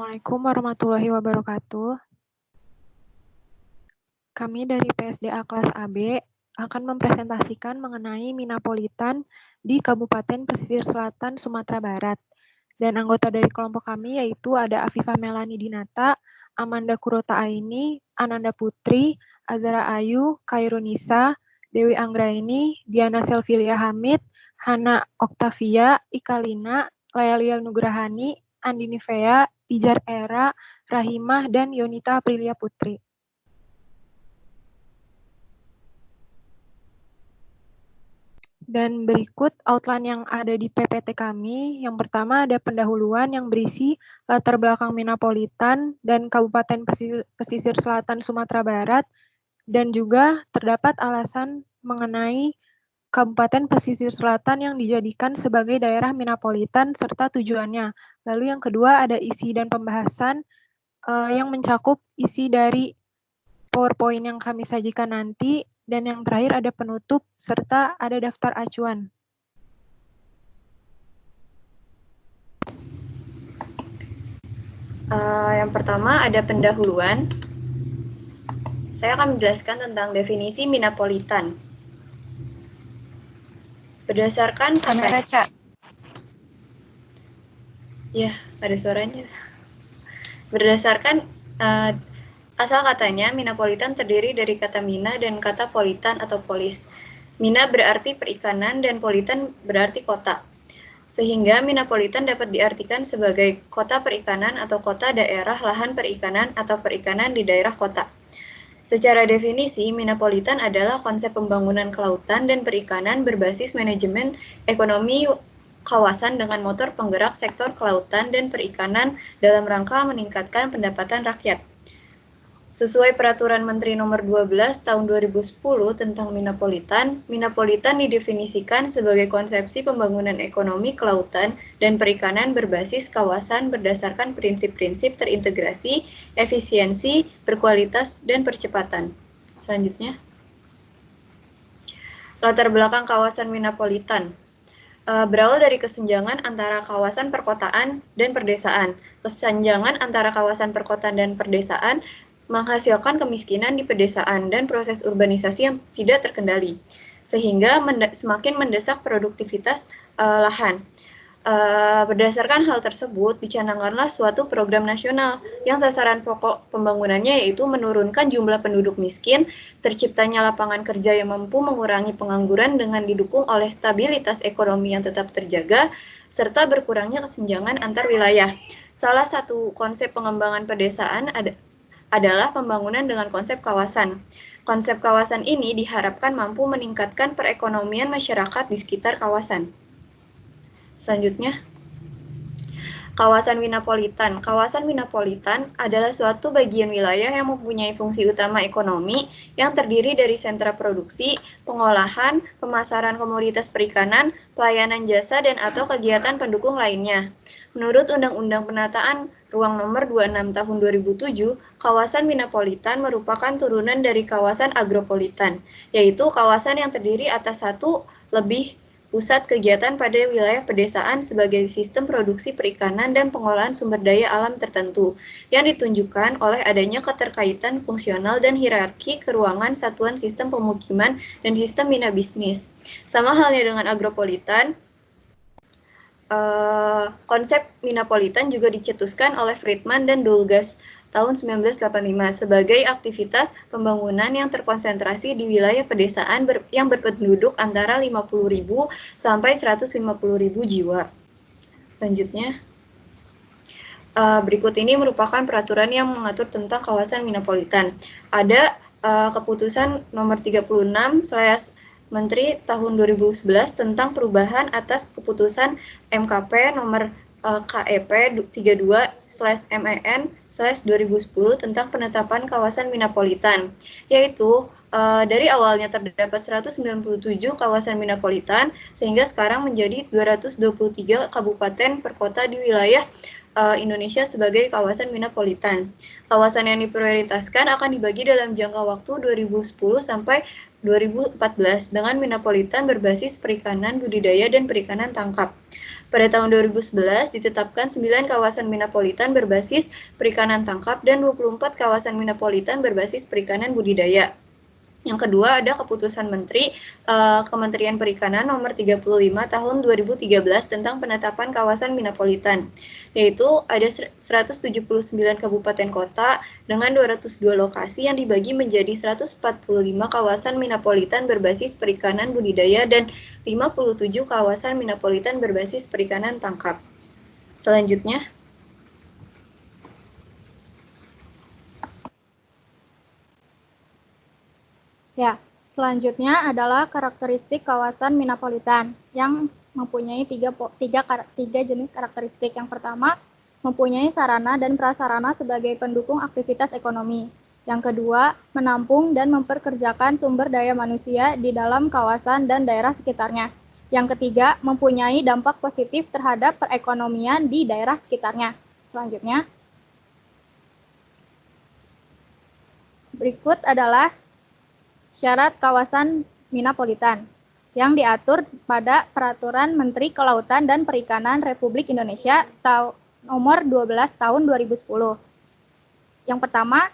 Assalamualaikum warahmatullahi wabarakatuh. Kami dari PSDA kelas AB akan mempresentasikan mengenai Minapolitan di Kabupaten Pesisir Selatan, Sumatera Barat. Dan anggota dari kelompok kami yaitu ada Afifah Melani Dinata, Amanda Kurota Aini, Ananda Putri, Azara Ayu, Kairunisa, Dewi Anggraini, Diana Selvilia Hamid, Hana Oktavia, Ikalina, Layalia Nugrahani, Andini Vea, Pijar Era, Rahimah, dan Yonita Aprilia Putri. Dan berikut outline yang ada di PPT kami. Yang pertama ada pendahuluan yang berisi latar belakang Minapolitan dan Kabupaten Pesisir Selatan Sumatera Barat, dan juga terdapat alasan mengenai Kabupaten Pesisir Selatan yang dijadikan sebagai daerah Minapolitan serta tujuannya. Lalu yang kedua ada isi dan pembahasan yang mencakup isi dari PowerPoint yang kami sajikan nanti, dan yang terakhir ada penutup serta ada daftar acuan. Yang pertama ada pendahuluan. Saya akan menjelaskan tentang definisi Minapolitan. Berdasarkan Kamera, Cak. Ya, ada suaranya. Berdasarkan asal katanya, Minapolitan terdiri dari kata mina dan kata politan atau polis. Mina berarti perikanan dan politan berarti kota. Sehingga Minapolitan dapat diartikan sebagai kota perikanan atau kota daerah lahan perikanan atau perikanan di daerah kota. Secara definisi, Minapolitan adalah konsep pembangunan kelautan dan perikanan berbasis manajemen ekonomi kawasan dengan motor penggerak sektor kelautan dan perikanan dalam rangka meningkatkan pendapatan rakyat. Sesuai Peraturan Menteri Nomor 12 Tahun 2010 tentang Minapolitan, Minapolitan didefinisikan sebagai konsepsi pembangunan ekonomi kelautan dan perikanan berbasis kawasan berdasarkan prinsip-prinsip terintegrasi, efisiensi, berkualitas, dan percepatan. Selanjutnya, latar belakang kawasan Minapolitan. Berawal dari kesenjangan antara kawasan perkotaan dan perdesaan. Kesenjangan antara kawasan perkotaan dan perdesaan menghasilkan kemiskinan di pedesaan dan proses urbanisasi yang tidak terkendali, sehingga semakin mendesak produktivitas lahan. Berdasarkan hal tersebut, dicanangkanlah suatu program nasional yang sasaran pokok pembangunannya yaitu menurunkan jumlah penduduk miskin, terciptanya lapangan kerja yang mampu mengurangi pengangguran dengan didukung oleh stabilitas ekonomi yang tetap terjaga, serta berkurangnya kesenjangan antar wilayah. Salah satu konsep pengembangan pedesaan adalah pembangunan dengan konsep kawasan. Konsep kawasan ini diharapkan mampu meningkatkan perekonomian masyarakat di sekitar kawasan. Selanjutnya, kawasan Minapolitan. Kawasan Minapolitan adalah suatu bagian wilayah yang mempunyai fungsi utama ekonomi yang terdiri dari sentra produksi, pengolahan, pemasaran komoditas perikanan, pelayanan jasa, dan atau kegiatan pendukung lainnya. Menurut Undang-Undang Penataan Ruang Nomor 26 Tahun 2007, kawasan Minapolitan merupakan turunan dari kawasan agropolitan, yaitu kawasan yang terdiri atas satu lebih pusat kegiatan pada wilayah pedesaan sebagai sistem produksi perikanan dan pengolahan sumber daya alam tertentu, yang ditunjukkan oleh adanya keterkaitan fungsional dan hierarki keruangan satuan sistem pemukiman dan sistem mina bisnis. Sama halnya dengan agropolitan, konsep Minapolitan juga dicetuskan oleh Friedman dan Dulgas tahun 1985 sebagai aktivitas pembangunan yang terkonsentrasi di wilayah pedesaan yang berpenduduk antara 50.000 sampai 150.000 jiwa. Selanjutnya, berikut ini merupakan peraturan yang mengatur tentang kawasan Minapolitan. Ada keputusan nomor 36/ Menteri tahun 2011 tentang perubahan atas keputusan MKP nomor KEP 32/MEN/2010 tentang penetapan kawasan Minapolitan, yaitu dari awalnya terdapat 197 kawasan Minapolitan sehingga sekarang menjadi 223 kabupaten per kota di wilayah Indonesia sebagai kawasan Minapolitan. Kawasan yang diprioritaskan akan dibagi dalam jangka waktu 2010 sampai 2014 dengan Minapolitan berbasis perikanan budidaya dan perikanan tangkap. Pada tahun 2011 ditetapkan 9 kawasan Minapolitan berbasis perikanan tangkap dan 24 kawasan Minapolitan berbasis perikanan budidaya. Yang kedua ada keputusan Menteri Kementerian Perikanan nomor 35 tahun 2013 tentang penetapan kawasan Minapolitan, yaitu ada 179 kabupaten kota dengan 202 lokasi yang dibagi menjadi 145 kawasan Minapolitan berbasis perikanan budidaya dan 57 kawasan Minapolitan berbasis perikanan tangkap. Selanjutnya, Ya, selanjutnya adalah karakteristik kawasan Minapolitan yang mempunyai tiga jenis karakteristik. Yang pertama, mempunyai sarana dan prasarana sebagai pendukung aktivitas ekonomi. Yang kedua, menampung dan memperkerjakan sumber daya manusia di dalam kawasan dan daerah sekitarnya. Yang ketiga, mempunyai dampak positif terhadap perekonomian di daerah sekitarnya. Selanjutnya, berikut adalah syarat kawasan Minapolitan yang diatur pada Peraturan Menteri Kelautan dan Perikanan Republik Indonesia nomor 12 tahun 2010. Yang pertama,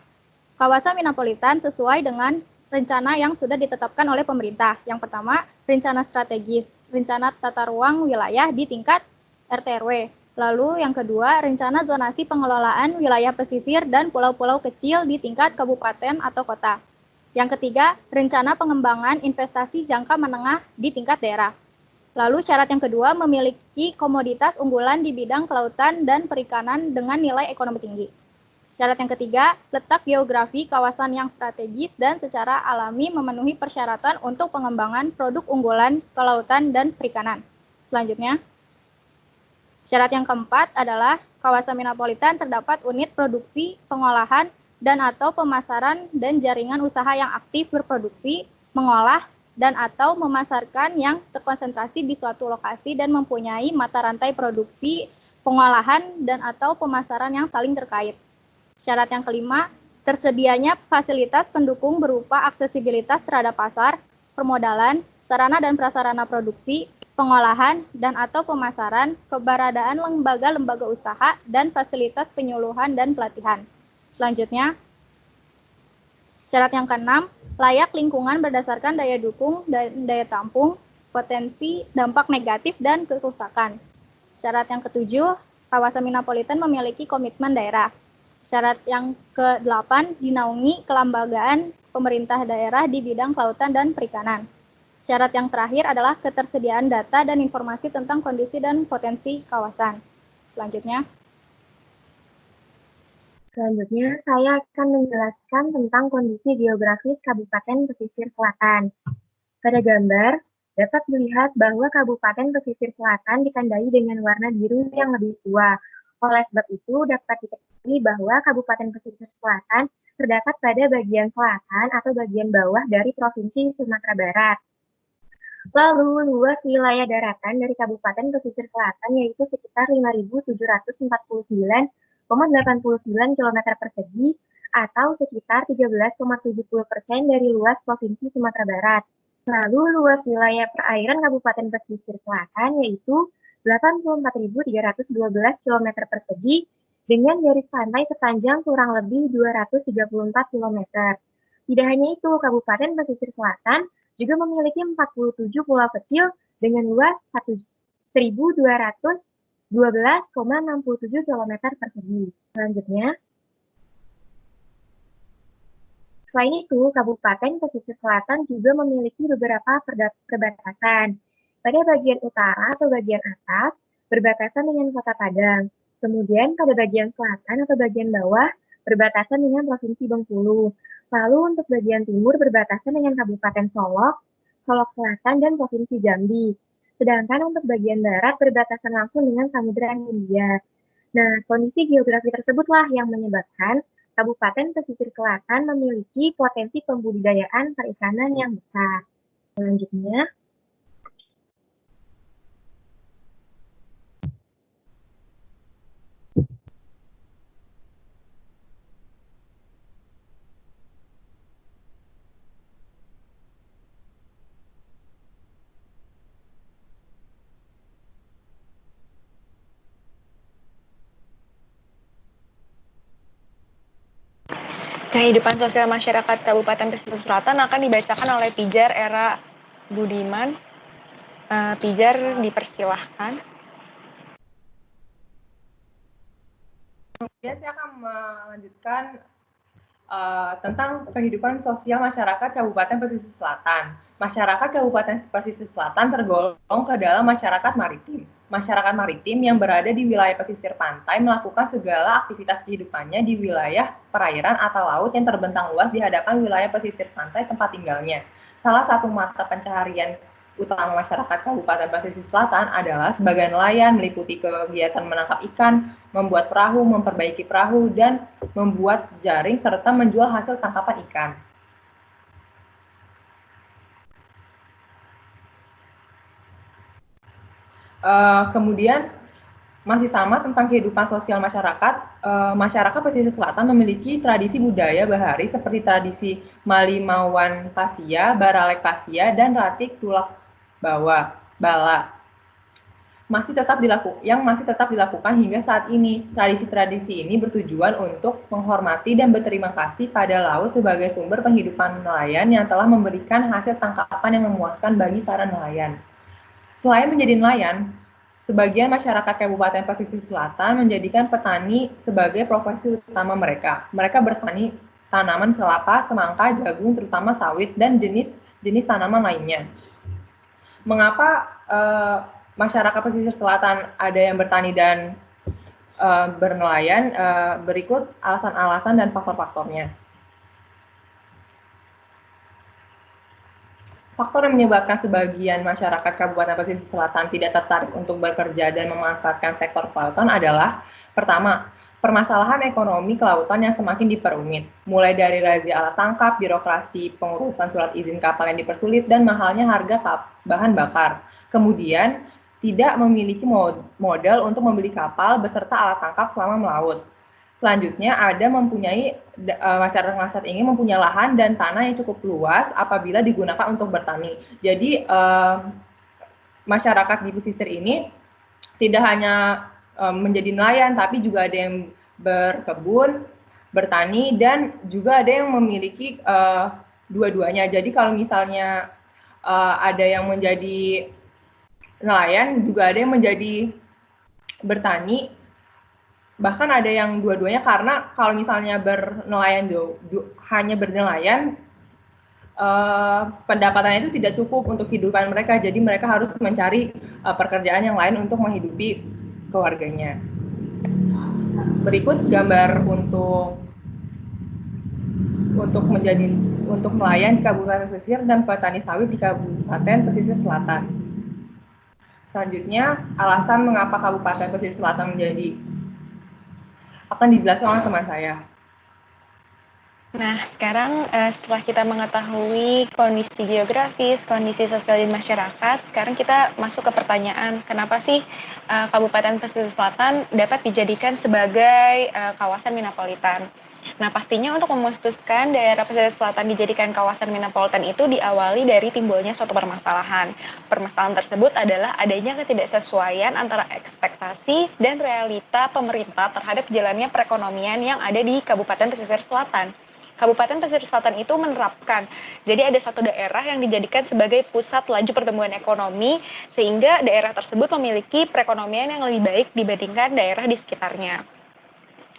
kawasan Minapolitan sesuai dengan rencana yang sudah ditetapkan oleh pemerintah. Yang pertama, rencana strategis, rencana tata ruang wilayah di tingkat RT/RW. Lalu yang kedua, rencana zonasi pengelolaan wilayah pesisir dan pulau-pulau kecil di tingkat kabupaten atau kota. Yang ketiga, rencana pengembangan investasi jangka menengah di tingkat daerah. Lalu syarat yang kedua, memiliki komoditas unggulan di bidang kelautan dan perikanan dengan nilai ekonomi tinggi. Syarat yang ketiga, letak geografi kawasan yang strategis dan secara alami memenuhi persyaratan untuk pengembangan produk unggulan kelautan dan perikanan. Selanjutnya, syarat yang keempat adalah kawasan Minapolitan terdapat unit produksi, pengolahan, dan atau pemasaran dan jaringan usaha yang aktif berproduksi, mengolah, dan atau memasarkan yang terkonsentrasi di suatu lokasi dan mempunyai mata rantai produksi, pengolahan, dan atau pemasaran yang saling terkait. Syarat yang kelima, tersedianya fasilitas pendukung berupa aksesibilitas terhadap pasar, permodalan, sarana dan prasarana produksi, pengolahan, dan atau pemasaran, keberadaan lembaga-lembaga usaha, dan fasilitas penyuluhan dan pelatihan. Selanjutnya, syarat yang keenam, layak lingkungan berdasarkan daya dukung dan daya tampung, potensi dampak negatif, dan kerusakan. Syarat yang ketujuh, kawasan Minapolitan memiliki komitmen daerah. Syarat yang ke-8, dinaungi kelembagaan pemerintah daerah di bidang kelautan dan perikanan. Syarat yang terakhir adalah ketersediaan data dan informasi tentang kondisi dan potensi kawasan. Selanjutnya, saya akan menjelaskan tentang kondisi geografis Kabupaten Pesisir Selatan. Pada gambar, dapat dilihat bahwa Kabupaten Pesisir Selatan ditandai dengan warna biru yang lebih tua. Oleh sebab itu, dapat diketahui bahwa Kabupaten Pesisir Selatan terdapat pada bagian selatan atau bagian bawah dari Provinsi Sumatera Barat. Lalu, luas wilayah daratan dari Kabupaten Pesisir Selatan yaitu sekitar 5.749,89 km persegi atau sekitar 13,70% dari luas Provinsi Sumatera Barat. Lalu, luas wilayah perairan Kabupaten Pesisir Selatan yaitu 84.312 km persegi dengan garis pantai sepanjang kurang lebih 234 km. Tidak hanya itu, Kabupaten Pesisir Selatan juga memiliki 47 pulau kecil dengan luas 1.212,67 km persegi. Selanjutnya, selain itu, Kabupaten Pesisir Selatan juga memiliki beberapa perbatasan. Pada bagian utara atau bagian atas, berbatasan dengan Kota Padang. Kemudian pada bagian selatan atau bagian bawah, berbatasan dengan Provinsi Bengkulu. Lalu untuk bagian timur berbatasan dengan Kabupaten Solok, Solok Selatan, dan Provinsi Jambi. Sedangkan untuk bagian barat berbatasan langsung dengan Samudra Hindia. Nah, kondisi geografi tersebutlah yang menyebabkan Kabupaten Pesisir Selatan memiliki potensi pembudidayaan perikanan yang besar. Selanjutnya, Kehidupan sosial masyarakat Kabupaten Pesisir Selatan akan dibacakan oleh Pijar Era Budiman. Pijar, dipersilahkan. Kemudian saya akan melanjutkan tentang kehidupan sosial masyarakat Kabupaten Pesisir Selatan. Masyarakat Kabupaten Pesisir Selatan tergolong ke dalam masyarakat maritim. Masyarakat maritim yang berada di wilayah pesisir pantai melakukan segala aktivitas kehidupannya di wilayah perairan atau laut yang terbentang luas di hadapan wilayah pesisir pantai tempat tinggalnya. Salah satu mata pencaharian utama masyarakat Kabupaten Pesisir Selatan adalah sebagai nelayan, meliputi kegiatan menangkap ikan, membuat perahu, memperbaiki perahu, dan membuat jaring, serta menjual hasil tangkapan ikan. Kemudian masih sama tentang kehidupan sosial masyarakat. Masyarakat pesisir selatan memiliki tradisi budaya bahari seperti tradisi Malimawan Pasia, Baralek Pasia, dan Ratik Tulak Bala. Yang masih tetap dilakukan hingga saat ini. Tradisi-tradisi ini bertujuan untuk menghormati dan berterima kasih pada laut sebagai sumber penghidupan nelayan yang telah memberikan hasil tangkapan yang memuaskan bagi para nelayan. Selain menjadi nelayan, sebagian masyarakat Kabupaten Pesisir Selatan menjadikan petani sebagai profesi utama mereka. Mereka bertani tanaman kelapa, semangka, jagung, terutama sawit, dan jenis tanaman lainnya. Mengapa masyarakat pesisir selatan ada yang bertani dan bernelayan? Berikut alasan-alasan dan faktor-faktornya. Faktor yang menyebabkan sebagian masyarakat Kabupaten Pesisir Selatan tidak tertarik untuk bekerja dan memanfaatkan sektor kelautan adalah: pertama, permasalahan ekonomi kelautan yang semakin diperumit, mulai dari razia alat tangkap, birokrasi pengurusan surat izin kapal yang dipersulit, dan mahalnya harga bahan bakar. Kemudian, tidak memiliki modal untuk membeli kapal beserta alat tangkap selama melaut. Selanjutnya, masyarakat ini mempunyai lahan dan tanah yang cukup luas apabila digunakan untuk bertani. Jadi, masyarakat di pesisir ini tidak hanya menjadi nelayan, tapi juga ada yang berkebun, bertani, dan juga ada yang memiliki dua-duanya. Jadi kalau misalnya ada yang menjadi nelayan, juga ada yang menjadi bertani, bahkan ada yang dua-duanya, karena kalau misalnya hanya bernelayan, pendapatannya itu tidak cukup untuk kehidupan mereka, jadi mereka harus mencari pekerjaan yang lain untuk menghidupi keluarganya. Berikut gambar untuk nelayan di Kabupaten Pesisir dan petani sawit di Kabupaten Pesisir Selatan. Selanjutnya, alasan mengapa Kabupaten Pesisir Selatan akan dijelaskan oleh teman saya. Nah, sekarang setelah kita mengetahui kondisi geografis, kondisi sosial di masyarakat, sekarang kita masuk ke pertanyaan, kenapa sih Kabupaten Pesisir Selatan dapat dijadikan sebagai kawasan metropolitan? Nah, pastinya untuk memutuskan daerah pesisir selatan dijadikan kawasan metropolitan itu diawali dari timbulnya suatu permasalahan. Permasalahan tersebut adalah adanya ketidaksesuaian antara ekspektasi dan realita pemerintah terhadap jalannya perekonomian yang ada di Kabupaten Pesisir Selatan. Kabupaten Pesisir Selatan itu menerapkan, jadi ada satu daerah yang dijadikan sebagai pusat laju pertumbuhan ekonomi, sehingga daerah tersebut memiliki perekonomian yang lebih baik dibandingkan daerah di sekitarnya.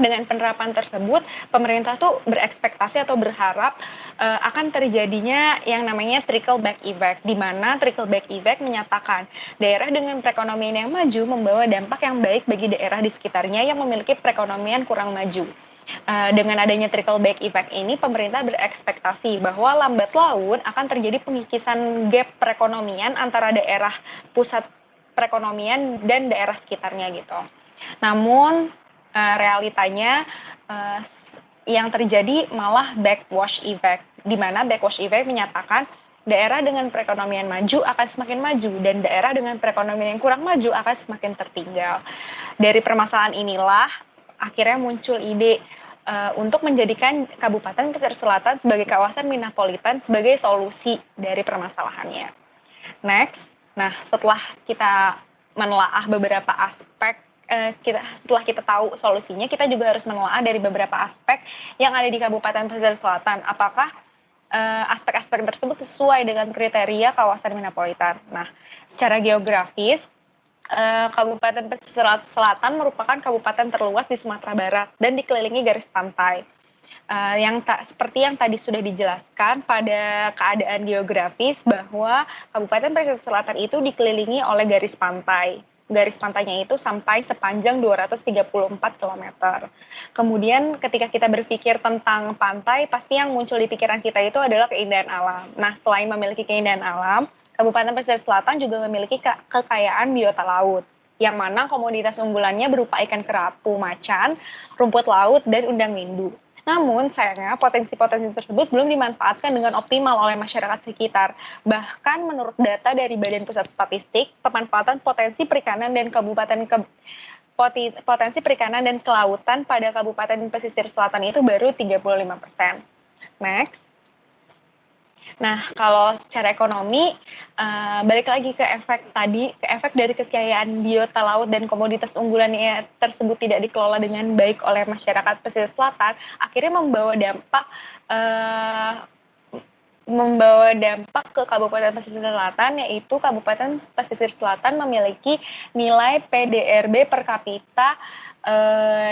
Dengan penerapan tersebut, pemerintah tuh berekspektasi atau berharap akan terjadinya yang namanya trickle back effect, di mana trickle back effect menyatakan daerah dengan perekonomian yang maju membawa dampak yang baik bagi daerah di sekitarnya yang memiliki perekonomian kurang maju. Dengan adanya trickle back effect ini, pemerintah berekspektasi bahwa lambat laun akan terjadi pengikisan gap perekonomian antara daerah pusat perekonomian dan daerah sekitarnya gitu. Namun realitanya yang terjadi malah backwash effect, di mana backwash effect menyatakan daerah dengan perekonomian maju akan semakin maju dan daerah dengan perekonomian yang kurang maju akan semakin tertinggal. Dari permasalahan inilah akhirnya muncul ide untuk menjadikan Kabupaten Pesisir Selatan sebagai kawasan metropolitan sebagai solusi dari permasalahannya. Next, nah setelah kita menelaah beberapa aspek setelah kita tahu solusinya, kita juga harus menelaah dari beberapa aspek yang ada di Kabupaten Pesisir Selatan. Apakah aspek-aspek tersebut sesuai dengan kriteria kawasan metropolitan. Nah, secara geografis, Kabupaten Pesisir Selatan merupakan kabupaten terluas di Sumatera Barat dan dikelilingi garis pantai. Seperti yang tadi sudah dijelaskan pada keadaan geografis bahwa Kabupaten Pesisir Selatan itu dikelilingi oleh garis pantai. Garis pantainya itu sampai sepanjang 234 km. Kemudian ketika kita berpikir tentang pantai, pasti yang muncul di pikiran kita itu adalah keindahan alam. Nah, selain memiliki keindahan alam, Kabupaten Pesisir Selatan juga memiliki kekayaan biota laut, yang mana komoditas unggulannya berupa ikan kerapu, macan, rumput laut, dan udang windu. Namun, sayangnya potensi-potensi tersebut belum dimanfaatkan dengan optimal oleh masyarakat sekitar. Bahkan menurut data dari Badan Pusat Statistik, pemanfaatan potensi perikanan dan potensi perikanan dan kelautan pada Kabupaten Pesisir Selatan itu baru 35%. Next. Nah, kalau secara ekonomi, balik lagi ke efek dari kekayaan biota laut dan komoditas unggulannya tersebut tidak dikelola dengan baik oleh masyarakat pesisir selatan, akhirnya membawa dampak ke Kabupaten Pesisir Selatan, yaitu Kabupaten Pesisir Selatan memiliki nilai PDRB per kapita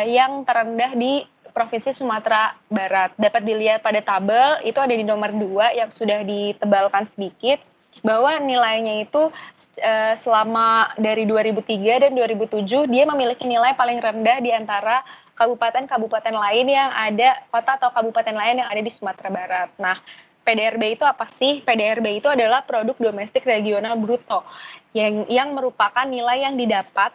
yang terendah di Provinsi Sumatera Barat. Dapat dilihat pada tabel, itu ada di nomor 2 yang sudah ditebalkan sedikit, bahwa nilainya itu selama dari 2003 dan 2007, dia memiliki nilai paling rendah di antara kabupaten-kabupaten lain yang ada, kota atau kabupaten lain yang ada di Sumatera Barat. Nah, PDRB itu apa sih? PDRB itu adalah produk domestik regional bruto yang merupakan nilai yang didapat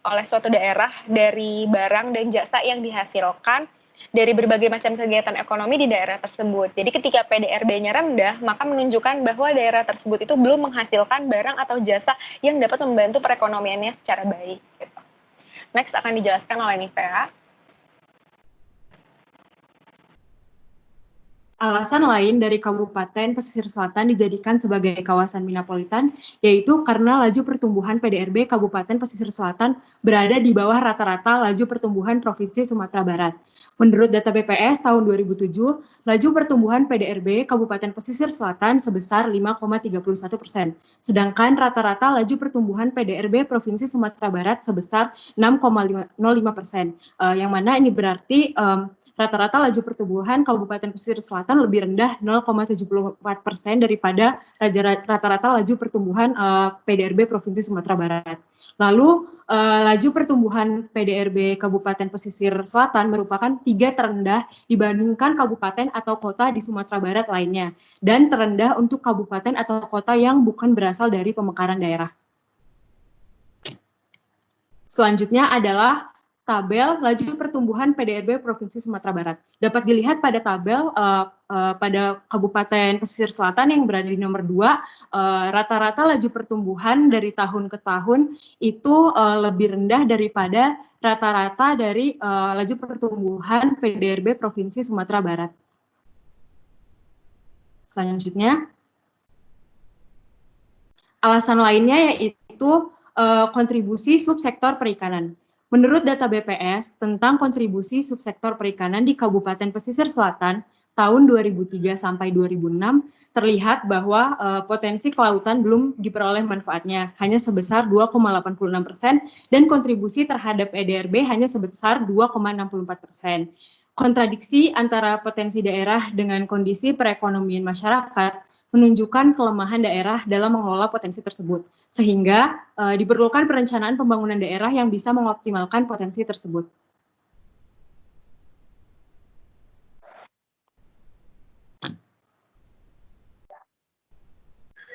oleh suatu daerah dari barang dan jasa yang dihasilkan dari berbagai macam kegiatan ekonomi di daerah tersebut. Jadi ketika PDRB-nya rendah, maka menunjukkan bahwa daerah tersebut itu belum menghasilkan barang atau jasa yang dapat membantu perekonomiannya secara baik. Gitu. Next akan dijelaskan oleh Nivea. Alasan lain dari Kabupaten Pesisir Selatan dijadikan sebagai kawasan metropolitan, yaitu karena laju pertumbuhan PDRB Kabupaten Pesisir Selatan berada di bawah rata-rata laju pertumbuhan Provinsi Sumatera Barat. Menurut data BPS tahun 2007, laju pertumbuhan PDRB Kabupaten Pesisir Selatan sebesar 5,31%, sedangkan rata-rata laju pertumbuhan PDRB Provinsi Sumatera Barat sebesar 6,05%, yang mana ini berarti rata-rata laju pertumbuhan Kabupaten Pesisir Selatan lebih rendah 0,74% daripada rata-rata laju pertumbuhan PDRB Provinsi Sumatera Barat. Lalu laju pertumbuhan PDRB Kabupaten Pesisir Selatan merupakan 3 terendah dibandingkan kabupaten atau kota di Sumatera Barat lainnya, dan terendah untuk kabupaten atau kota yang bukan berasal dari pemekaran daerah. Selanjutnya adalah tabel laju pertumbuhan PDRB Provinsi Sumatera Barat. Dapat dilihat pada tabel pada Kabupaten Pesisir Selatan yang berada di nomor 2, rata-rata laju pertumbuhan dari tahun ke tahun itu lebih rendah daripada rata-rata dari laju pertumbuhan PDRB Provinsi Sumatera Barat. Selanjutnya, alasan lainnya yaitu kontribusi subsektor perikanan. Menurut data BPS tentang kontribusi subsektor perikanan di Kabupaten Pesisir Selatan tahun 2003 sampai 2006, terlihat bahwa potensi kelautan belum diperoleh manfaatnya, hanya sebesar 2,86%, dan kontribusi terhadap EDRB hanya sebesar 2,64%. Kontradiksi antara potensi daerah dengan kondisi perekonomian masyarakat menunjukkan kelemahan daerah dalam mengelola potensi tersebut, sehingga diperlukan perencanaan pembangunan daerah yang bisa mengoptimalkan potensi tersebut.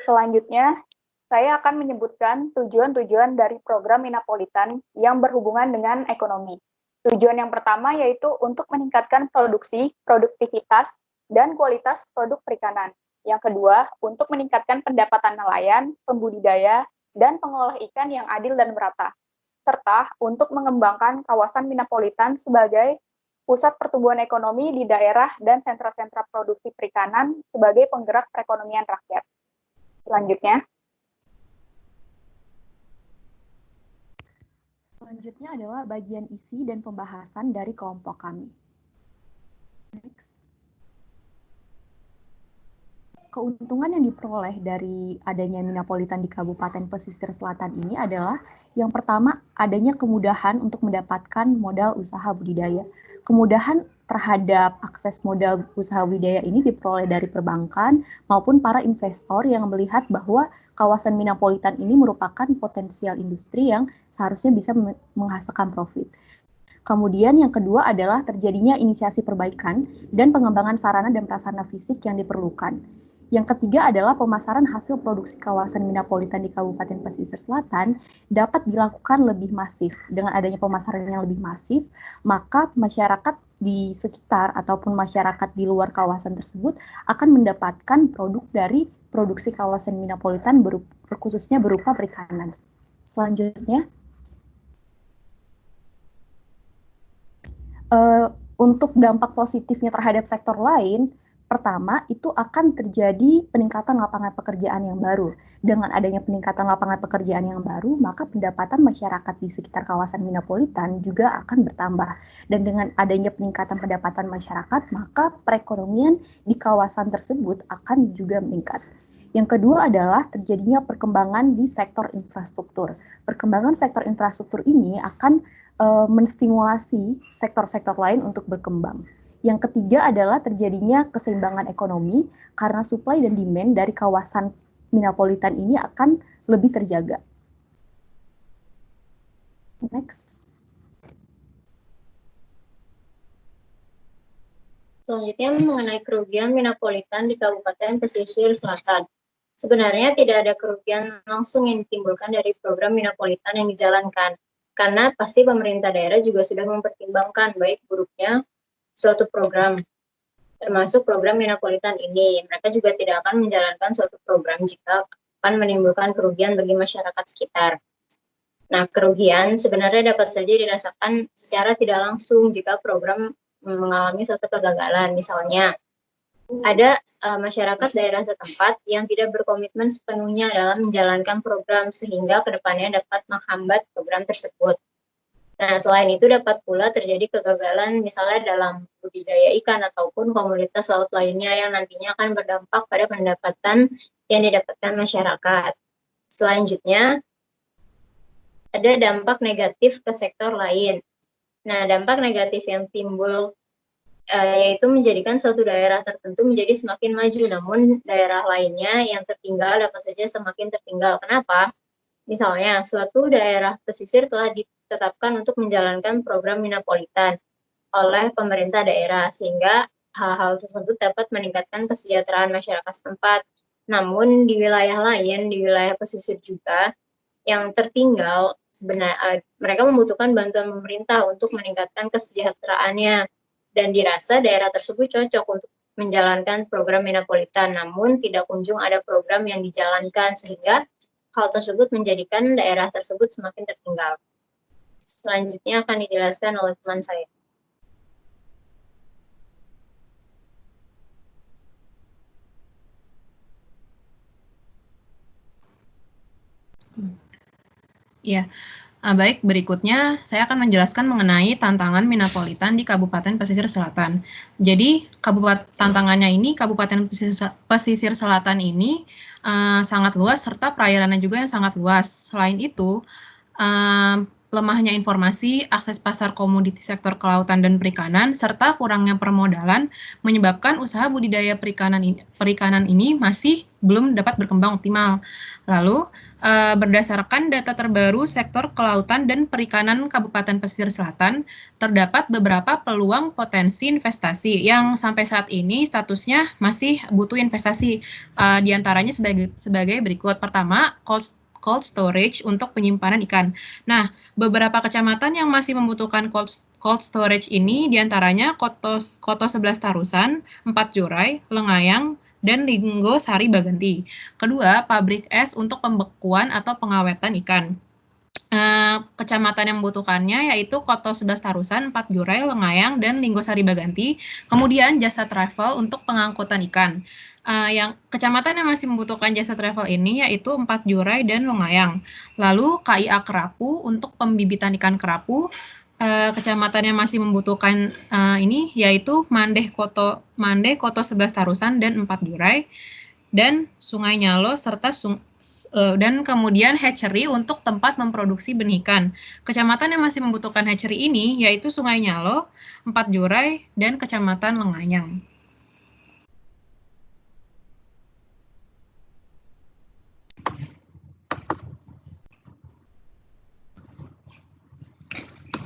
Selanjutnya, saya akan menyebutkan tujuan-tujuan dari program Minapolitan yang berhubungan dengan ekonomi. Tujuan yang pertama yaitu untuk meningkatkan produksi, produktivitas, dan kualitas produk perikanan. Yang kedua, untuk meningkatkan pendapatan nelayan, pembudidaya, dan pengolah ikan yang adil dan merata. Serta untuk mengembangkan kawasan Minapolitan sebagai pusat pertumbuhan ekonomi di daerah dan sentra-sentra produksi perikanan sebagai penggerak perekonomian rakyat. Selanjutnya, Selanjutnya adalah bagian isi dan pembahasan dari kelompok kami. Next. Keuntungan yang diperoleh dari adanya Minapolitan di Kabupaten Pesisir Selatan ini adalah yang pertama, adanya kemudahan untuk mendapatkan modal usaha budidaya. Kemudahan terhadap akses modal usaha budidaya ini diperoleh dari perbankan maupun para investor yang melihat bahwa kawasan Minapolitan ini merupakan potensial industri yang seharusnya bisa menghasilkan profit. Kemudian yang kedua adalah terjadinya inisiasi perbaikan dan pengembangan sarana dan prasarana fisik yang diperlukan. Yang ketiga adalah pemasaran hasil produksi kawasan Minapolitan di Kabupaten Pesisir Selatan dapat dilakukan lebih masif. Dengan adanya pemasaran yang lebih masif, maka masyarakat di sekitar ataupun masyarakat di luar kawasan tersebut akan mendapatkan produk dari produksi kawasan Minapolitan khususnya berupa perikanan. Selanjutnya, untuk dampak positifnya terhadap sektor lain, pertama, itu akan terjadi peningkatan lapangan pekerjaan yang baru. Dengan adanya peningkatan lapangan pekerjaan yang baru, maka pendapatan masyarakat di sekitar kawasan Minapolitan juga akan bertambah. Dan dengan adanya peningkatan pendapatan masyarakat, maka perekonomian di kawasan tersebut akan juga meningkat. Yang kedua adalah terjadinya perkembangan di sektor infrastruktur. Perkembangan sektor infrastruktur ini akan menstimulasi sektor-sektor lain untuk berkembang. Yang ketiga adalah terjadinya keseimbangan ekonomi karena supply dan demand dari kawasan Minapolitan ini akan lebih terjaga. Next. Selanjutnya mengenai kerugian Minapolitan di Kabupaten Pesisir Selatan. Sebenarnya tidak ada kerugian langsung yang ditimbulkan dari program Minapolitan yang dijalankan, karena pasti pemerintah daerah juga sudah mempertimbangkan baik buruknya suatu program, termasuk program Minapolitan ini. Mereka juga tidak akan menjalankan suatu program jika akan menimbulkan kerugian bagi masyarakat sekitar. Nah, kerugian sebenarnya dapat saja dirasakan secara tidak langsung jika program mengalami suatu kegagalan. Misalnya, ada masyarakat daerah setempat yang tidak berkomitmen sepenuhnya dalam menjalankan program sehingga kedepannya dapat menghambat program tersebut. Nah, selain itu dapat pula terjadi kegagalan misalnya dalam budidaya ikan ataupun komoditas laut lainnya yang nantinya akan berdampak pada pendapatan yang didapatkan masyarakat. Selanjutnya, ada dampak negatif ke sektor lain. Nah, dampak negatif yang timbul yaitu menjadikan suatu daerah tertentu menjadi semakin maju, namun daerah lainnya yang tertinggal dapat saja semakin tertinggal. Kenapa? Misalnya, suatu daerah pesisir telah ditetapkan untuk menjalankan program Minapolitan oleh pemerintah daerah, sehingga hal-hal tersebut dapat meningkatkan kesejahteraan masyarakat setempat. Namun, di wilayah lain, di wilayah pesisir juga, yang tertinggal, sebenarnya mereka membutuhkan bantuan pemerintah untuk meningkatkan kesejahteraannya, dan dirasa daerah tersebut cocok untuk menjalankan program Minapolitan, namun tidak kunjung ada program yang dijalankan, sehingga hal tersebut menjadikan daerah tersebut semakin tertinggal. Selanjutnya akan dijelaskan oleh teman saya. Ya, baik, berikutnya saya akan menjelaskan mengenai tantangan Minapolitan di Kabupaten Pesisir Selatan. Jadi, tantangannya ini, Kabupaten Pesisir Selatan ini sangat luas, serta perairannya juga yang sangat luas. Selain itu, lemahnya informasi, akses pasar komoditi sektor kelautan dan perikanan, serta kurangnya permodalan menyebabkan usaha budidaya perikanan ini masih belum dapat berkembang optimal. Lalu, berdasarkan data terbaru sektor kelautan dan perikanan Kabupaten Pesisir Selatan, terdapat beberapa peluang potensi investasi yang sampai saat ini statusnya masih butuh investasi. Di antaranya sebagai berikut. Pertama, cold storage untuk penyimpanan ikan. Nah, beberapa kecamatan yang masih membutuhkan cold storage ini diantaranya Koto 11 Tarusan, 4 Jurai, Lengayang, dan Linggo Sari Baganti. Kedua, pabrik es untuk pembekuan atau pengawetan ikan. Kecamatan yang membutuhkannya yaitu Koto 11 Tarusan, 4 Jurai, Lengayang, dan Linggo Sari Baganti. Kemudian jasa travel untuk pengangkutan ikan. Yang kecamatan yang masih membutuhkan jasa travel ini yaitu Empat Jurai dan Longayang. Lalu KIA Kerapu untuk pembibitan ikan kerapu. Kecamatan yang masih membutuhkan ini yaitu Mandeh Koto 11 Tarusan dan Empat Jurai, dan Sungai Nyalo serta dan kemudian hatchery untuk tempat memproduksi benih ikan. Kecamatan yang masih membutuhkan hatchery ini yaitu Sungai Nyalo, Empat Jurai, dan Kecamatan Lenganyang.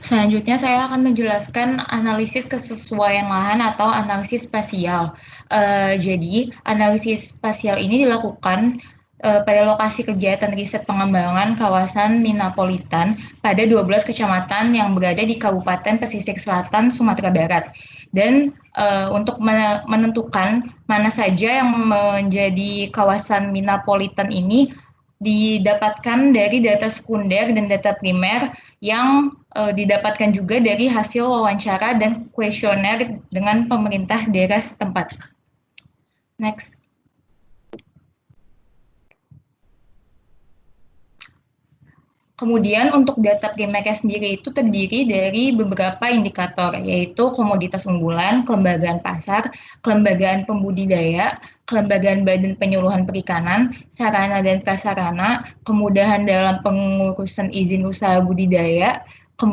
Selanjutnya saya akan menjelaskan analisis kesesuaian lahan atau analisis spasial. Jadi, analisis spasial ini dilakukan pada lokasi kegiatan riset pengembangan kawasan Minapolitan pada 12 kecamatan yang berada di Kabupaten Pesisir Selatan, Sumatera Barat. Dan untuk menentukan mana saja yang menjadi kawasan Minapolitan ini didapatkan dari data sekunder dan data primer yang didapatkan juga dari hasil wawancara dan kuesioner dengan pemerintah daerah setempat. Next. Kemudian untuk data primernya sendiri itu terdiri dari beberapa indikator, yaitu komoditas unggulan, kelembagaan pasar, kelembagaan pembudidaya, kelembagaan badan penyuluhan perikanan, sarana dan prasarana, kemudahan dalam pengurusan izin usaha budidaya,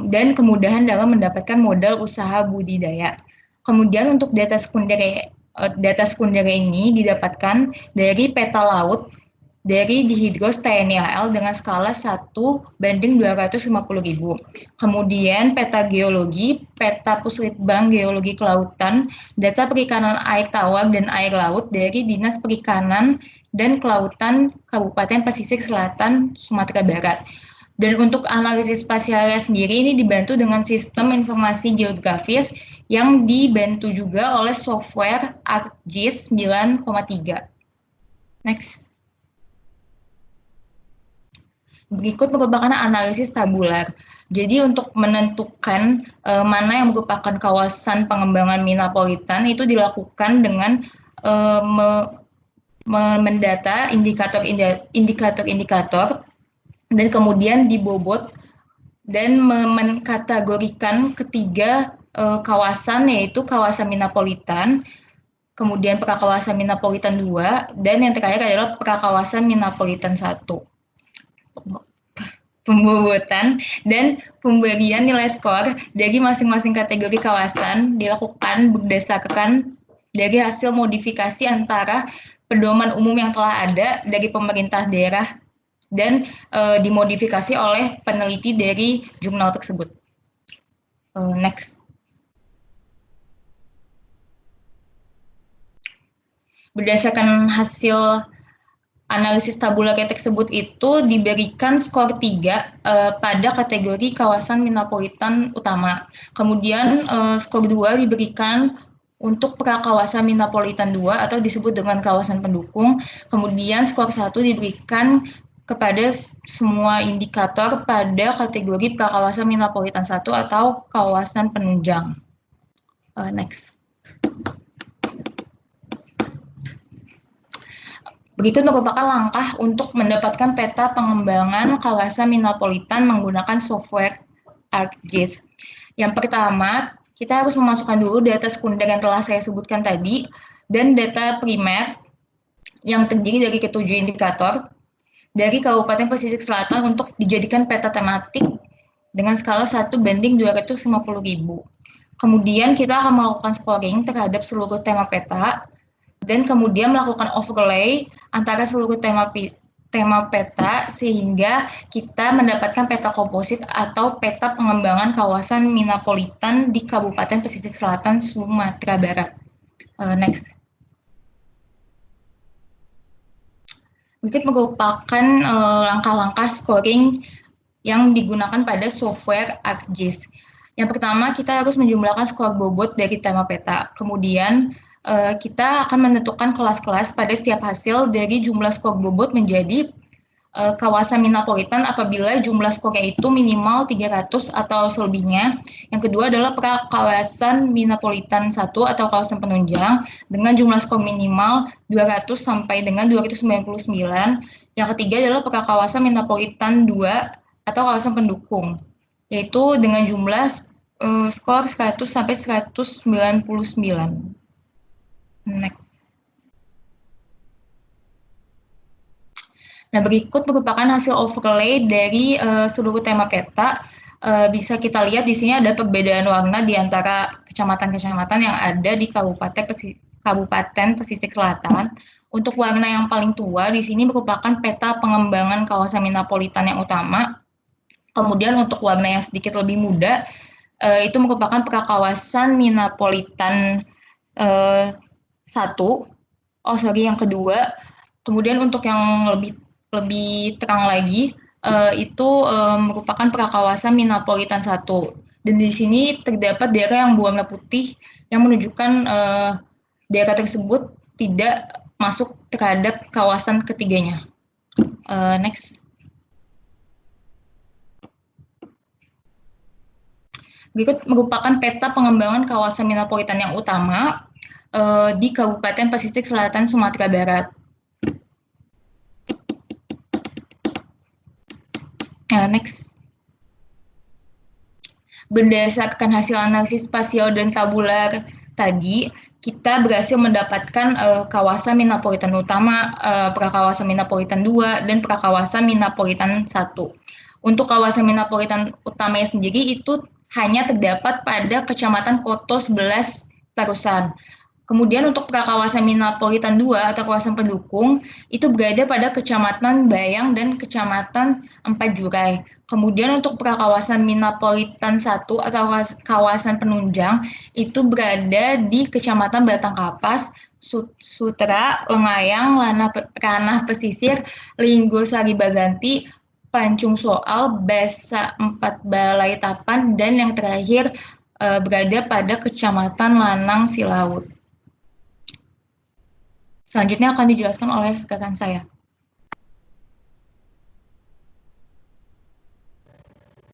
dan kemudahan dalam mendapatkan modal usaha budidaya. Kemudian untuk data sekunder ini didapatkan dari peta laut dari Dihidros TNI AL dengan skala 1:250.000. Kemudian peta geologi, peta Puslitbang Geologi Kelautan, data perikanan air tawar dan air laut dari Dinas Perikanan dan Kelautan Kabupaten Pesisir Selatan, Sumatera Barat. Dan untuk analisis spasialnya sendiri ini dibantu dengan sistem informasi geografis yang dibantu juga oleh software ArcGIS 9,3. Next. Berikut merupakan analisis tabular. Jadi untuk menentukan mana yang merupakan kawasan pengembangan Minapolitan itu dilakukan dengan mendata indikator-indikator dan kemudian dibobot dan mengkategorikan ketiga kawasan, yaitu kawasan Minapolitan, kemudian prakawasan Minapolitan 2, dan yang terakhir adalah prakawasan Minapolitan 1. Pembobotan dan pemberian nilai skor dari masing-masing kategori kawasan dilakukan berdasarkan dari hasil modifikasi antara pedoman umum yang telah ada dari pemerintah daerah dan dimodifikasi oleh peneliti dari jurnal tersebut. Next. Berdasarkan hasil analisis tabular tersebut itu diberikan skor 3 pada kategori kawasan Minapolitan utama. Kemudian skor 2 diberikan untuk prakawasan Minapolitan 2 atau disebut dengan kawasan pendukung. Kemudian skor 1 diberikan kepada semua indikator pada kategori prakawasan Minapolitan 1 atau kawasan penunjang. Next. Begitu merupakan langkah untuk mendapatkan peta pengembangan kawasan Minapolitan menggunakan software ArcGIS. Yang pertama, kita harus memasukkan dulu data sekunder yang telah saya sebutkan tadi, dan data primer yang terdiri dari ketujuh indikator dari Kabupaten Pesisir Selatan untuk dijadikan peta tematik dengan skala 1:250.000. Kemudian kita akan melakukan scoring terhadap seluruh tema peta, dan kemudian melakukan overlay antara seluruh tema peta sehingga kita mendapatkan peta komposit atau peta pengembangan kawasan Minapolitan di Kabupaten Pesisir Selatan, Sumatera Barat. Next. Berikut merupakan langkah-langkah scoring yang digunakan pada software ArcGIS. Yang pertama, kita harus menjumlahkan skor bobot dari tema peta. Kemudian kita akan menentukan kelas-kelas pada setiap hasil dari jumlah skor bobot menjadi kawasan metropolitan apabila jumlah skornya itu minimal 300 atau selebihnya. Yang kedua adalah kawasan metropolitan 1 atau kawasan penunjang dengan jumlah skor minimal 200 sampai dengan 299. Yang ketiga adalah kawasan metropolitan 2 atau kawasan pendukung, yaitu dengan jumlah skor 100 sampai 199. Next. Nah, berikut merupakan hasil overlay dari seluruh tema peta. Bisa kita lihat di sini ada perbedaan warna di antara kecamatan-kecamatan yang ada di Kabupaten Pesisir Selatan. Untuk warna yang paling tua di sini merupakan peta pengembangan kawasan metropolitan yang utama. Kemudian untuk warna yang sedikit lebih muda itu merupakan kawasan metropolitan 1. Yang kedua. Kemudian untuk yang lebih terang lagi itu merupakan kawasan metropolitan 1. Dan di sini terdapat daerah yang berwarna putih yang menunjukkan daerah tersebut tidak masuk terhadap kawasan ketiganya. Next. Berikut merupakan peta pengembangan kawasan metropolitan yang utama di Kabupaten Pesisir Selatan Sumatera Barat. Next. Berdasarkan hasil analisis spasial dan tabular tadi, kita berhasil mendapatkan kawasan metropolitan utama, prakawasan metropolitan 2, dan prakawasan metropolitan 1. Untuk kawasan metropolitan utamanya sendiri itu hanya terdapat pada Kecamatan Koto 11 Tarusan. Kemudian untuk prakawasan metropolitan 2 atau kawasan pendukung itu berada pada Kecamatan Bayang dan Kecamatan Empat Jurai. Kemudian untuk prakawasan metropolitan 1 atau kawasan penunjang itu berada di Kecamatan Batang Kapas, Sutra, Lengayang, Ranah Pesisir, Linggosari Baganti, Pancung Soal, Basa 4 Balai Tapan, dan yang terakhir berada pada Kecamatan Lanang Silaut. Selanjutnya akan dijelaskan oleh rekan saya.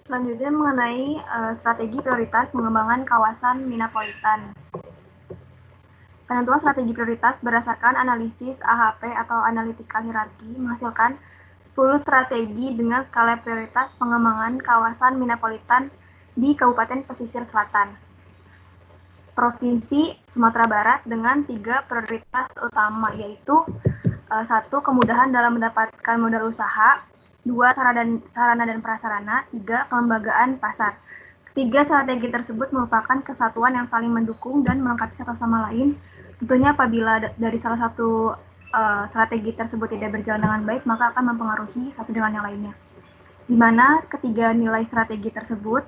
Selanjutnya mengenai strategi prioritas pengembangan kawasan metropolitan. Penentuan strategi prioritas berdasarkan analisis AHP atau analitikal hierarki menghasilkan 10 strategi dengan skala prioritas pengembangan kawasan metropolitan di Kabupaten Pesisir Selatan. Provinsi Sumatera Barat dengan 3 prioritas utama, yaitu 1. Kemudahan dalam mendapatkan modal usaha, 2. Sarana dan prasarana, 3. Kelembagaan pasar. Ketiga strategi tersebut merupakan kesatuan yang saling mendukung dan melengkapi satu sama lain. Tentunya apabila dari salah satu strategi tersebut tidak berjalan dengan baik, maka akan mempengaruhi satu dengan yang lainnya. Di mana ketiga nilai strategi tersebut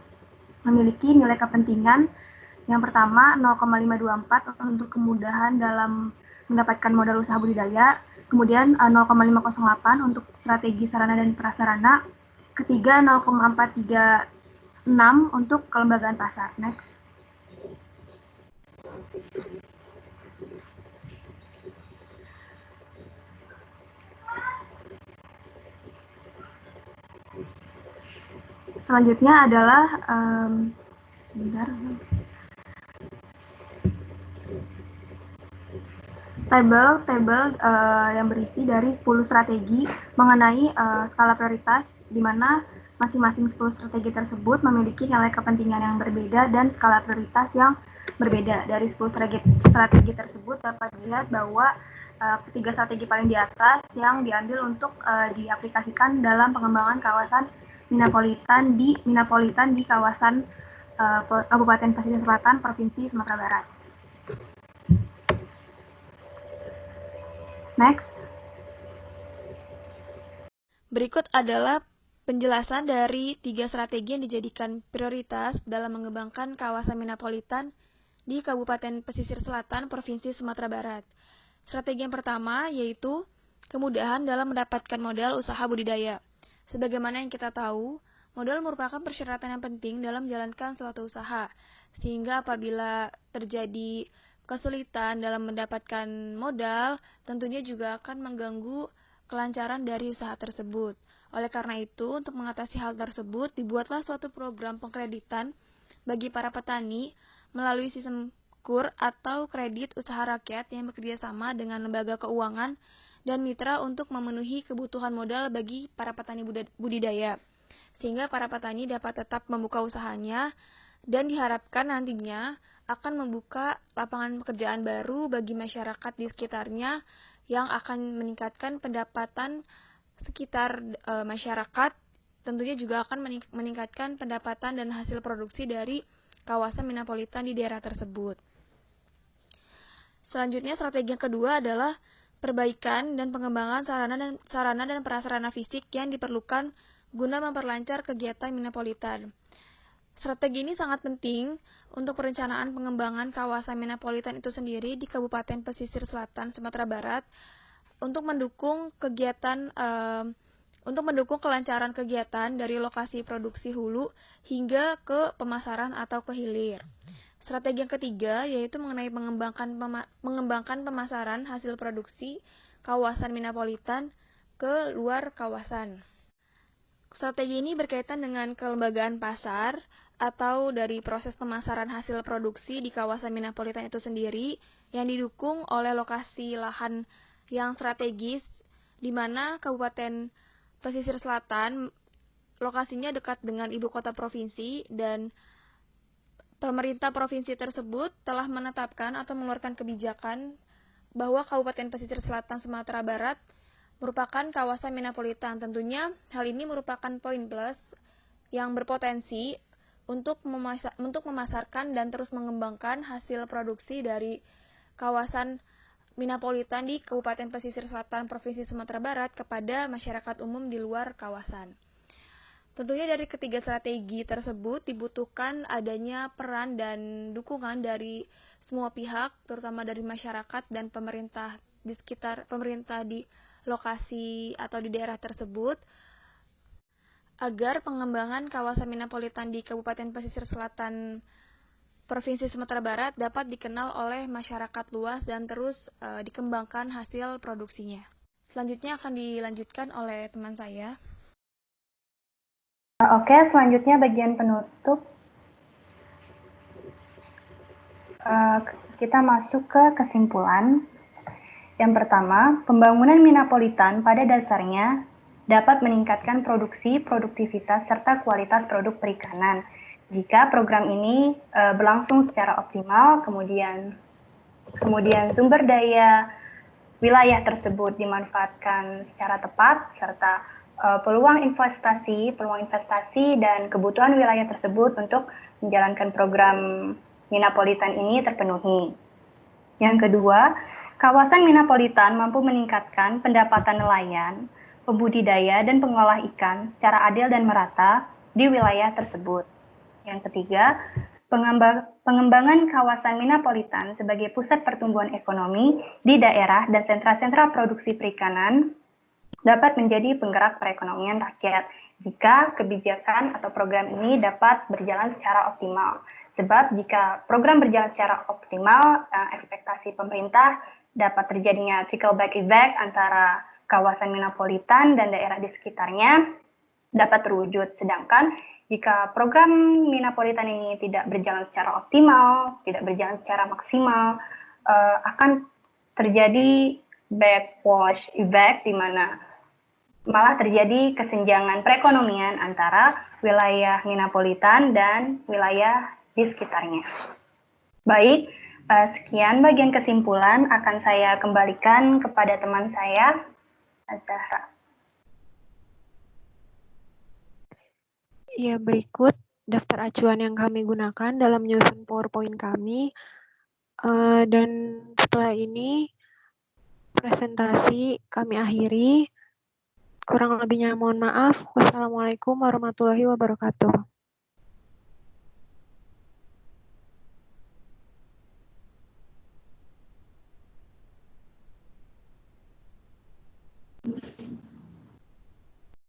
memiliki nilai kepentingan. Yang pertama 0,524 untuk kemudahan dalam mendapatkan modal usaha budidaya, kemudian 0,508 untuk strategi sarana dan prasarana, ketiga 0,436 untuk kelembagaan pasar. Next. Selanjutnya adalah tabel yang berisi dari 10 strategi mengenai skala prioritas, di mana masing-masing 10 strategi tersebut memiliki nilai kepentingan yang berbeda dan skala prioritas yang berbeda. Dari 10 strategi tersebut dapat dilihat bahwa ketiga strategi paling di atas yang diambil untuk diaplikasikan dalam pengembangan kawasan metropolitan di kawasan Kabupaten Pesisir Selatan, Provinsi Sumatera Barat. Next. Berikut adalah penjelasan dari 3 strategi yang dijadikan prioritas dalam mengembangkan kawasan metropolitan di Kabupaten Pesisir Selatan, Provinsi Sumatera Barat. Strategi yang pertama yaitu kemudahan dalam mendapatkan modal usaha budidaya. Sebagaimana yang kita tahu, modal merupakan persyaratan yang penting dalam menjalankan suatu usaha, sehingga apabila terjadi kesulitan dalam mendapatkan modal, tentunya juga akan mengganggu kelancaran dari usaha tersebut. Oleh karena itu, untuk mengatasi hal tersebut, dibuatlah suatu program pengkreditan bagi para petani melalui sistem KUR atau kredit usaha rakyat yang bekerja sama dengan lembaga keuangan dan mitra untuk memenuhi kebutuhan modal bagi para petani budidaya, sehingga para petani dapat tetap membuka usahanya dan diharapkan nantinya akan membuka lapangan pekerjaan baru bagi masyarakat di sekitarnya yang akan meningkatkan pendapatan sekitar masyarakat, tentunya juga akan meningkatkan pendapatan dan hasil produksi dari kawasan Minapolitan di daerah tersebut. Selanjutnya, strategi yang kedua adalah perbaikan dan pengembangan sarana dan prasarana fisik yang diperlukan guna memperlancar kegiatan Minapolitan. Strategi ini sangat penting untuk perencanaan pengembangan kawasan Minapolitan itu sendiri di Kabupaten Pesisir Selatan, Sumatera Barat, untuk mendukung kelancaran kegiatan dari lokasi produksi hulu hingga ke pemasaran atau ke hilir. Strategi yang ketiga yaitu mengenai mengembangkan pemasaran hasil produksi kawasan Minapolitan ke luar kawasan. Strategi ini berkaitan dengan kelembagaan pasar atau dari proses pemasaran hasil produksi di kawasan Minapolitan itu sendiri yang didukung oleh lokasi lahan yang strategis di mana Kabupaten Pesisir Selatan lokasinya dekat dengan ibu kota provinsi dan pemerintah provinsi tersebut telah menetapkan atau mengeluarkan kebijakan bahwa Kabupaten Pesisir Selatan Sumatera Barat merupakan kawasan Minapolitan. Tentunya hal ini merupakan poin plus yang berpotensi untuk memasarkan dan terus mengembangkan hasil produksi dari kawasan Minapolitan di Kabupaten Pesisir Selatan Provinsi Sumatera Barat kepada masyarakat umum di luar kawasan. Tentunya dari ketiga strategi tersebut dibutuhkan adanya peran dan dukungan dari semua pihak, terutama dari masyarakat dan pemerintah di lokasi atau di daerah tersebut, agar pengembangan kawasan Minapolitan di Kabupaten Pesisir Selatan Provinsi Sumatera Barat dapat dikenal oleh masyarakat luas dan terus dikembangkan hasil produksinya. Selanjutnya akan dilanjutkan oleh teman saya. Oke, selanjutnya bagian penutup. Kita masuk ke kesimpulan. Yang pertama, pembangunan Minapolitan pada dasarnya dapat meningkatkan produksi, produktivitas, serta kualitas produk perikanan. Jika program ini berlangsung secara optimal, kemudian sumber daya wilayah tersebut dimanfaatkan secara tepat, serta peluang investasi dan kebutuhan wilayah tersebut untuk menjalankan program Minapolitan ini terpenuhi. Yang kedua, kawasan Minapolitan mampu meningkatkan pendapatan nelayan, pembudidaya, dan pengolah ikan secara adil dan merata di wilayah tersebut. Yang ketiga, pengembangan kawasan Minapolitan sebagai pusat pertumbuhan ekonomi di daerah dan sentra-sentra produksi perikanan dapat menjadi penggerak perekonomian rakyat jika kebijakan atau program ini dapat berjalan secara optimal. Sebab jika program berjalan secara optimal, ekspektasi pemerintah dapat terjadinya trickle back effect antara kawasan Minapolitan dan daerah di sekitarnya dapat terwujud. Sedangkan jika program Minapolitan ini tidak berjalan secara optimal, tidak berjalan secara maksimal, akan terjadi backwash effect di mana malah terjadi kesenjangan perekonomian antara wilayah Minapolitan dan wilayah di sekitarnya. Baik, sekian bagian kesimpulan akan saya kembalikan kepada teman saya, Azahra. Ya, berikut daftar acuan yang kami gunakan dalam menyusun PowerPoint kami. Dan setelah ini, presentasi kami akhiri. Kurang lebihnya mohon maaf. Wassalamualaikum warahmatullahi wabarakatuh.